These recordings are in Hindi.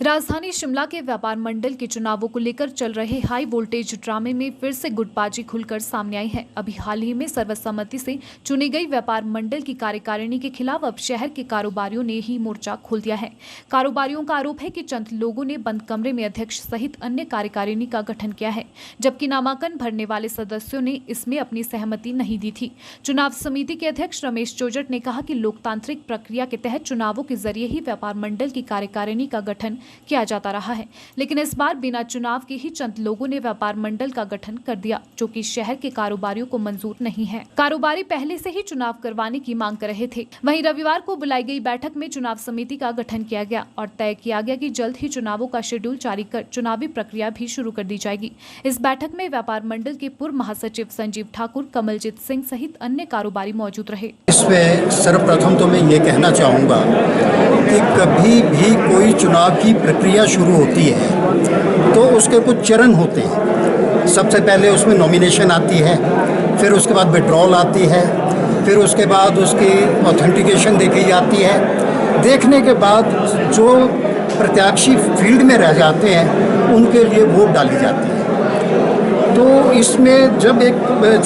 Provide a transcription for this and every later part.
राजधानी शिमला के व्यापार मंडल के चुनावों को लेकर चल रहे हाई वोल्टेज ड्रामे में फिर से गुटबाजी खुलकर सामने आई है। अभी हाल ही में सर्वसम्मति से चुनी गई व्यापार मंडल की कार्यकारिणी के खिलाफ अब शहर के कारोबारियों ने ही मोर्चा खोल दिया है। कारोबारियों का आरोप है कि चंद लोगों ने बंद कमरे में अध्यक्ष सहित अन्य कार्यकारिणी का गठन किया है, जबकि नामांकन भरने वाले सदस्यों ने इसमें अपनी सहमति नहीं दी थी। चुनाव समिति के अध्यक्ष रमेश चोजट ने कहा कि लोकतांत्रिक प्रक्रिया के तहत चुनावों के जरिए ही व्यापार मंडल की कार्यकारिणी का गठन किया जाता रहा है, लेकिन इस बार बिना चुनाव के ही चंद लोगों ने व्यापार मंडल का गठन कर दिया, जो कि शहर के कारोबारियों को मंजूर नहीं है। कारोबारी पहले से ही चुनाव करवाने की मांग कर रहे थे। वहीं रविवार को बुलाई गई बैठक में चुनाव समिति का गठन किया गया और तय किया गया कि जल्द ही चुनावों का शेड्यूल जारी कर चुनावी प्रक्रिया भी शुरू कर दी जाएगी। इस बैठक में व्यापार मंडल के पूर्व महासचिव संजीव ठाकुर, कमलजीत सिंह सहित अन्य कारोबारी मौजूद रहे। इसमें सर्वप्रथम तो मैं ये कहना चाहूँगा कि कभी भी कोई चुनाव की प्रक्रिया शुरू होती है तो उसके कुछ चरण होते हैं। सबसे पहले उसमें नॉमिनेशन आती है, फिर उसके बाद विड्रॉल आती है, फिर उसके बाद उसकी ऑथेंटिकेशन देखी जाती है। देखने के बाद जो प्रत्याशी फील्ड में रह जाते हैं उनके लिए वोट डाली जाती है। तो इसमें जब एक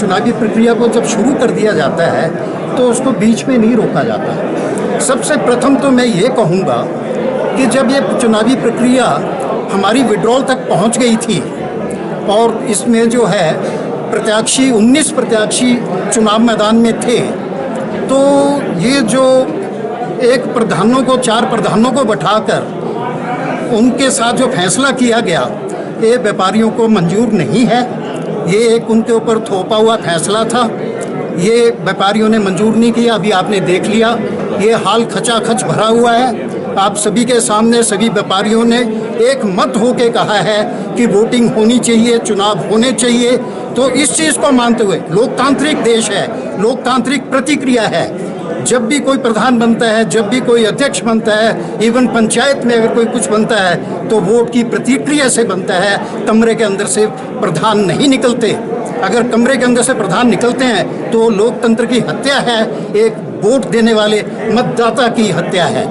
चुनावी प्रक्रिया को जब शुरू कर दिया जाता है तो उसको बीच में नहीं रोका जाता। सबसे प्रथम तो मैं ये कहूँगा कि जब ये चुनावी प्रक्रिया हमारी विड्रॉल तक पहुंच गई थी और इसमें जो है प्रत्याशी 19 प्रत्याशी चुनाव मैदान में थे, तो ये जो चार प्रधानों को बैठाकर उनके साथ जो फैसला किया गया, ये व्यापारियों को मंजूर नहीं है। ये एक उनके ऊपर थोपा हुआ फैसला था, ये व्यापारियों ने मंजूर नहीं किया। अभी आपने देख लिया, ये हाल खचाखच भरा हुआ है। आप सभी के सामने सभी व्यापारियों ने एक मत होके कहा है कि वोटिंग होनी चाहिए, चुनाव होने चाहिए। तो इस चीज़ को मानते हुए, लोकतांत्रिक देश है, लोकतांत्रिक प्रतिक्रिया है। जब भी कोई प्रधान बनता है, जब भी कोई अध्यक्ष बनता है, इवन पंचायत में अगर कोई कुछ बनता है तो वोट की प्रतिक्रिया से बनता है। कमरे के अंदर से प्रधान नहीं निकलते। अगर कमरे के अंदर से प्रधान निकलते हैं तो लोकतंत्र की हत्या है, एक वोट देने वाले मतदाता की हत्या है।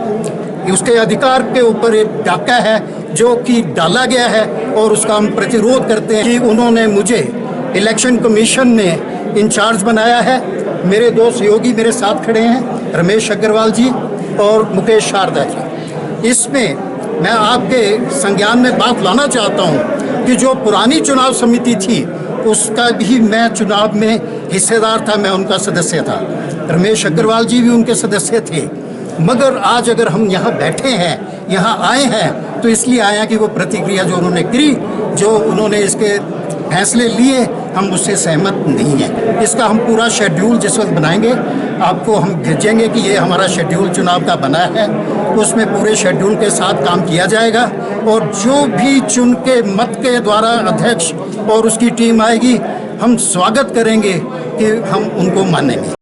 उसके अधिकार के ऊपर एक डाका है जो कि डाला गया है और उसका हम प्रतिरोध करते हैं कि उन्होंने मुझे इलेक्शन कमीशन में इंचार्ज बनाया है। मेरे दो सहयोगी मेरे साथ खड़े हैं, रमेश अग्रवाल जी और मुकेश शारदा जी। इसमें मैं आपके संज्ञान में बात लाना चाहता हूं कि जो पुरानी चुनाव समिति थी उसका भी मैं चुनाव में हिस्सेदार था, मैं उनका सदस्य था। रमेश अग्रवाल जी भी उनके सदस्य थे। मगर आज अगर हम यहाँ बैठे हैं, यहाँ आए हैं, तो इसलिए आए हैं कि वो प्रतिक्रिया जो उन्होंने की, जो उन्होंने इसके फैसले लिए, हम उससे सहमत नहीं हैं। इसका हम पूरा शेड्यूल जिस वक्त बनाएंगे आपको हम भेजेंगे कि ये हमारा शेड्यूल चुनाव का बना है। उसमें पूरे शेड्यूल के साथ काम किया जाएगा और जो भी चुन के मत के द्वारा अध्यक्ष और उसकी टीम आएगी, हम स्वागत करेंगे कि हम उनको मानेंगे।